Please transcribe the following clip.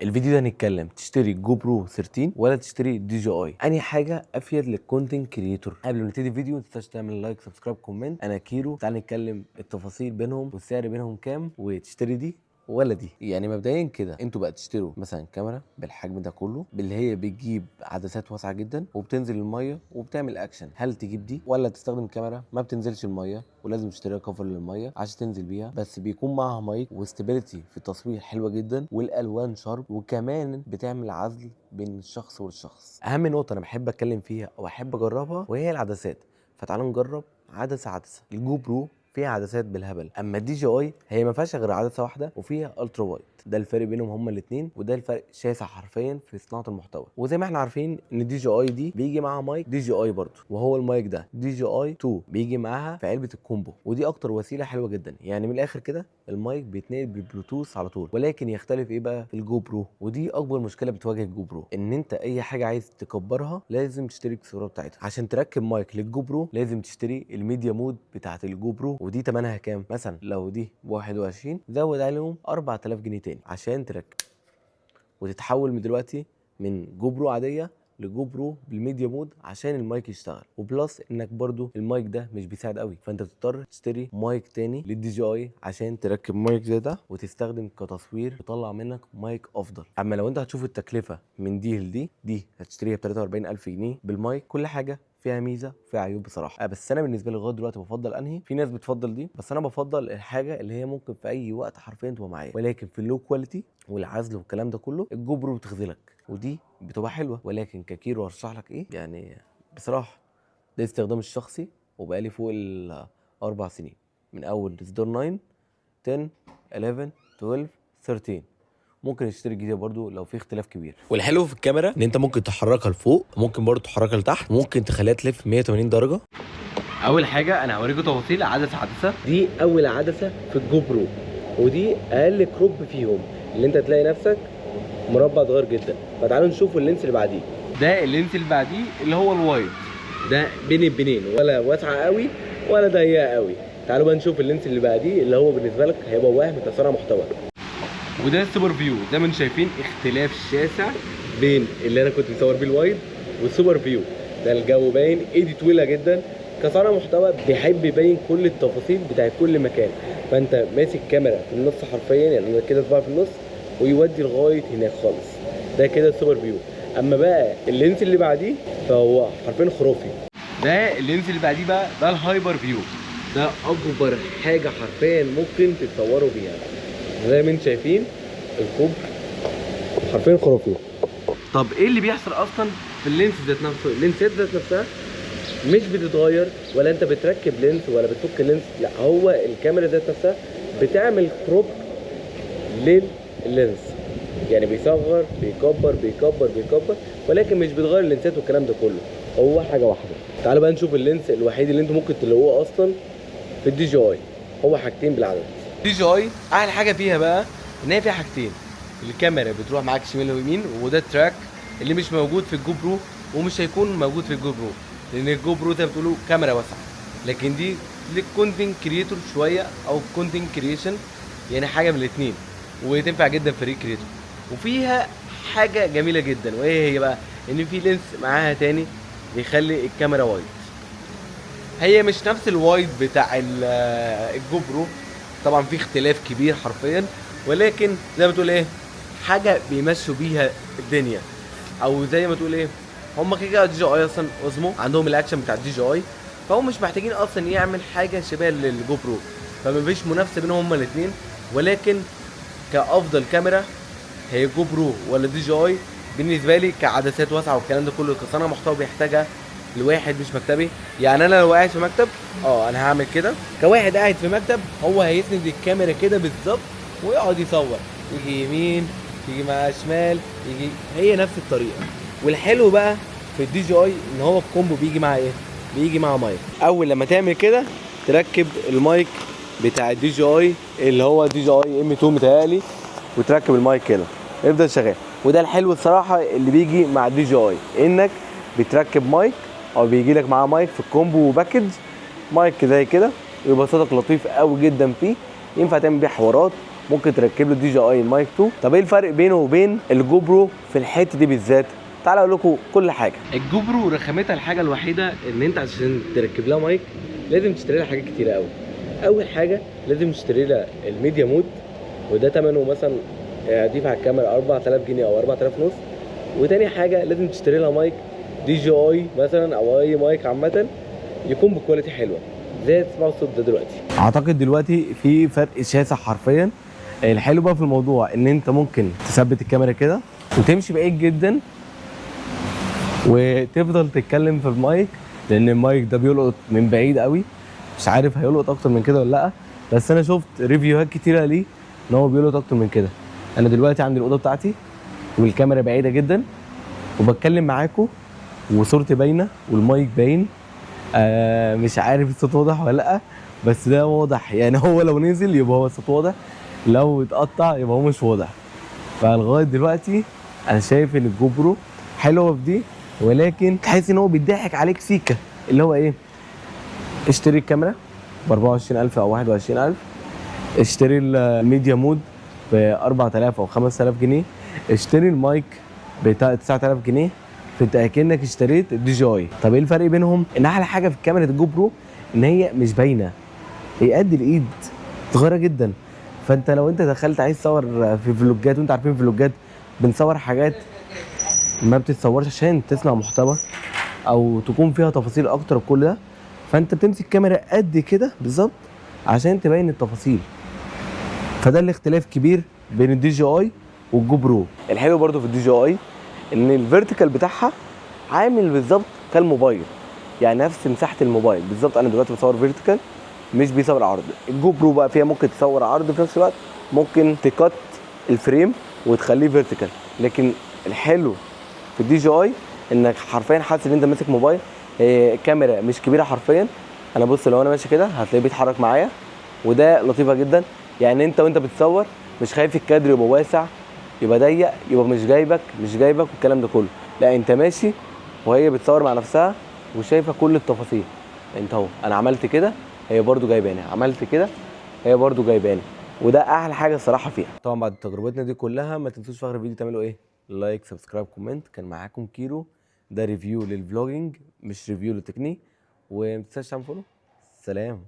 الفيديو ده هنتكلم تشتري جو برو 13 ولا تشتري دي جي اي، انهي حاجه افيد للكونتنت كريتور. قبل ما نبتدي الفيديو ما تنساش تعمل لايك سبسكرايب كومنت. انا كيرو، تعال نتكلم التفاصيل بينهم والسعر بينهم كام، وتشتري دي ولا دي. يعني مبدئيا كده انتوا بقى تشتروا مثلا كاميرا بالحجم ده كله، باللي هي بتجيب عدسات واسعه جدا وبتنزل الميه وبتعمل اكشن، هل تجيب دي ولا تستخدم كاميرا ما بتنزلش الميه ولازم تشتري كفر للميه عشان تنزل بيها، بس بيكون معاها مايك واستابيليتي في التصوير حلوه جدا والالوان شارب وكمان بتعمل عزل بين الشخص والشخص. اهم نقطه انا بحب اتكلم فيها او احب اجربها وهي العدسات، فتعالوا نجرب عدسه. الجو برو فيها عدسات بالهبل، اما الدي جي اي هي ما فيهاش غير عدسه واحده وفيها الترا وايد. ده الفرق بينهم هما الاثنين، وده الفرق شاسع حرفيا في صناعه المحتوى. وزي ما احنا عارفين ان الدي جي اي دي بيجي معاها مايك دي جي اي برضه، وهو المايك ده دي جي اي 2 بيجي معاها في علبه الكومبو، ودي اكتر وسيله حلوه جدا. يعني من الاخر كده المايك بيتنقل بالبلوتوث على طول. ولكن يختلف ايه بقى في الجو برو، ودي اكبر مشكله بتواجه الجو برو، ان انت اي حاجه عايز تكبرها لازم تشتري الصوره بتاعتها. عشان تركب مايك للجو برو لازم تشتري الميديا مود بتاعه الجو برو، ودي ثمنها كام؟ مثلا لو دي ب 21 زود عليهم 4000 جنيه تاني عشان تركب وتتحول من دلوقتي من جو برو عاديه لجو برو بالميديا مود عشان المايك يشتغل. وبلس انك برضو المايك ده مش بيساعد قوي، فانت بتضطر تشتري مايك تاني للدي جي اي عشان تركب مايك زي ده وتستخدم كتصوير يطلع منك مايك افضل. اما لو انت هتشوف التكلفه من دي لدي، دي هتشتريها ب 43000 جنيه بالمايك، كل حاجه فيها ميزه وفيها عيوب بصراحه. بس انا بالنسبه لي لغايه دلوقتي بفضل انهي. في ناس بتفضل دي، بس انا بفضل الحاجه اللي هي ممكن في اي وقت حرفيا تبقى معايا، ولكن في اللو كواليتي والعزل والكلام ده كله الجو برو بتخذلك، ودي بتبقى حلوه. ولكن ككيرو ارشح لك ايه يعني بصراحه، ده استخدامي الشخصي وبقالي فوق الاربع سنين من اول اصدار 9 10 11 12 13. ممكن اشتري جديده برضو لو في اختلاف كبير. والحلو في الكاميرا ان انت ممكن تحركها لفوق، ممكن برضو تحركها لتحت، ممكن تخليها تلف 180 درجه. اول حاجه انا هوريكم تفاصيل عدسه. دي اول عدسه في الجو برو، ودي اقل كروب فيهم، اللي انت تلاقي نفسك مربع صغير جدا. فتعالوا نشوف اللينس اللي بعديه. ده اللينس اللي بعديه اللي هو الوايد، ده بين البنين، ولا واسعه قوي ولا ضيقه قوي. تعالوا بقى نشوف اللينس اللي بعديه اللي هو بالنسبه لك هيبقى وهم تصنيع محتوى. وده السوبر فيو. زي ما انتم شايفين اختلاف شاسع بين اللي انا كنت مصور بيه الوايد والسوبر فيو. ده الجو باين، ايدي طويله جدا. كصانع محتوى بيحب يبين كل التفاصيل بتاعت كل مكان، فانت ماسك كاميرا في النص حرفيا، يعني انا كده صباعي في النص ويودي لغايه هناك خالص. ده كده السوبر فيو. اما بقى اللينس اللي بعديه فهو حرفيا خرافي. ده اللينس اللي بعديه بقى ده الهايبر فيو. ده اكبر حاجه حرفيا ممكن تتصوروا بيها. زي ما انتم شايفين الكوب حرفيا خرافي. طب ايه اللي بيحصل اصلا في اللينس ذات نفسه؟ اللينسات ذات نفسها مش بتتغير، ولا انت بتركب لينس ولا بتفك لينس، لا هو الكاميرا ذات نفسها بتعمل كروب لللينس، يعني بيصغر بيكبر بيكبر بيكبر، ولكن مش بتغير اللينسات والكلام ده كله، هو حاجه واحده. تعالوا بقى نشوف اللينس الوحيد اللي انتوا ممكن تلاقوه اصلا في الدي جي اي، هو حاجتين بالعدد. الدي جي اي احلى حاجه فيها بقى ان هي فيها حاجتين، الكاميرا بتروح معاك شمال ويمين، وده التراك اللي مش موجود في الجو برو ومش هيكون موجود في الجو برو، لان الجو برو زي ما بتقولوا كاميرا واسعه، لكن دي للكونتنت كريتور شويه او كونتنت كريشن، يعني حاجه من الاثنين، وتنفع جدا في الريكريتور. وفيها حاجه جميله جدا، وايه هي بقى؟ ان في لينس معاها تاني بيخلي الكاميرا وايد. هي مش نفس الوايد بتاع الجو برو طبعا، في اختلاف كبير حرفيا، ولكن زي ما تقول ايه، حاجه بيمشوا بيها الدنيا، او زي ما تقول ايه، هم كده دي جي اي اصلا اوزمو عندهم الاكشن بتاع الدي جي اي، فهم مش محتاجين اصلا يعمل حاجه شبه للجو برو، فمفيش منافسه بينهم هما الاثنين. ولكن كافضل كاميرا هي جو برو ولا دي جي اي بالنسبه لي، كعدسات واسعه والكلام ده كله، كصنع محتوى بيحتاجها لواحد مش مكتبي. يعني انا لو قاعد في مكتب انا هعمل كده، كواحد قاعد في مكتب هو هيسند الكاميرا كده بالظبط ويقعد يصور، يجي يمين يجي مع شمال يجي، هي نفس الطريقه. والحلو بقى في الدي جي اي ان هو الكومبو بيجي مع ايه؟ بيجي مع مايك. اول لما تعمل كده تركب المايك بتاع الدي جي اي اللي هو دي جي اي ام 2 متهيألي، وتركب المايك كده يفضل شغال. وده الحلو الصراحه اللي بيجي مع الدي جي اي، انك بتركب مايك او بيجي لك معاه مايك في الكومبو باكج، مايك زي كده، ويبقى صوتك لطيف قوي جدا فيه، ينفع تعمل بيه حوارات ممكن تركب له دي جي اي مايك 2. طب ايه الفرق بينه وبين الجو برو في الحته دي بالذات؟ تعالى اقول لكم كل حاجه. الجو برو رخامتها الحاجه الوحيده ان انت عشان تركب لها مايك لازم تشتري لها حاجات كتيره قوي. اول حاجه لازم تشتري لها الميديا مود، وده ثمنه مثلا هتضيف على الكاميرا 4000 جنيه او 4000 ونص. وتاني حاجه لازم تشتري لها مايك دي جي اي مثلا او اي مايك عامه يكون بكواليتي حلوه زي تسمعوا الصوت ده دلوقتي. اعتقد دلوقتي في فرق شاسع حرفيا. الحلو بقى في الموضوع ان انت ممكن تثبت الكاميرا كده وتمشي بعيد جدا وتفضل تتكلم في المايك، لان المايك ده بيلقط من بعيد قوي. مش عارف هيلقط اكتر من كده ولا لا، بس انا شفت ريفيوهات كتيره ليه ان هو بيلقط اكتر من كده. انا دلوقتي عندي الاوضه بتاعتي والكاميرا بعيده جدا وبتكلم معاكم وصورتي باينه والمايك باين. مش عارف الصوت واضح ولا لا، بس ده واضح. يعني هو لو نزل يبقى هو الصوت واضح، لو اتقطع يبقى هو مش واضح. فلغايه دلوقتي انا شايف ان الجو برو حلوه في دي، ولكن تحس ان هو بيضحك عليك سيكه. اللي هو ايه؟ اشتري الكاميرا ب 24000 او 21000، اشتري الميديا مود ب 4000 او 5000 جنيه، اشتري المايك ب 9000 جنيه، فانت اكنك اشتريت الدي جي اي. طب ايه الفرق بينهم؟ ان احلى حاجه في كاميرا الجو برو ان هي مش باينه، هي قد الايد، صغيره جدا. فانت لو انت دخلت عايز تصور في فلوجات، وانت عارفين فلوجات بنصور حاجات ما بتتصورش عشان تصنع محتوى او تكون فيها تفاصيل اكتر وكل ده، فانت بتمسك كاميرا قد كده بالظبط عشان تبين التفاصيل. فده الاختلاف كبير بين الدي جي اي والجو برو. الحلو برضو في الدي جي اي ان الفيرتيكال بتاعها عامل بالظبط كالموبايل، يعني نفس مساحه الموبايل بالظبط. انا دلوقتي بصور فيرتيكال مش بيصور عرض. الجو برو بقى فيها ممكن تصور عرض في نفس الوقت، ممكن تكت الفريم وتخليه فيرتيكال. لكن الحلو في الدي جي اي انك حرفيا حاسس ان انت ماسك موبايل. كاميرا مش كبيره حرفيا. انا بص لو انا ماشي كده هتلاقيه بيتحرك معايا، وده لطيفه جدا. يعني انت وانت بتصور مش خايف الكادر يبقى واسع يبقى ضيق يبقى مش جايبك والكلام ده كله. لا، انت ماشي وهي بتصور مع نفسها وشايفه كل التفاصيل. انت اهو انا عملت كده هي برده جايباني، عملت كده هي برده جايباني، وده احلى حاجه الصراحه فيها. طبعا بعد تجربتنا دي كلها ما تنسوش في اخر الفيديو تعملوا ايه؟ لايك، سبسكرايب، كومنت. كان معاكم كيرو، ده ريفيو للفلوجينج مش ريفيو للتقني. وما تنساش تعمل فولو. سلام.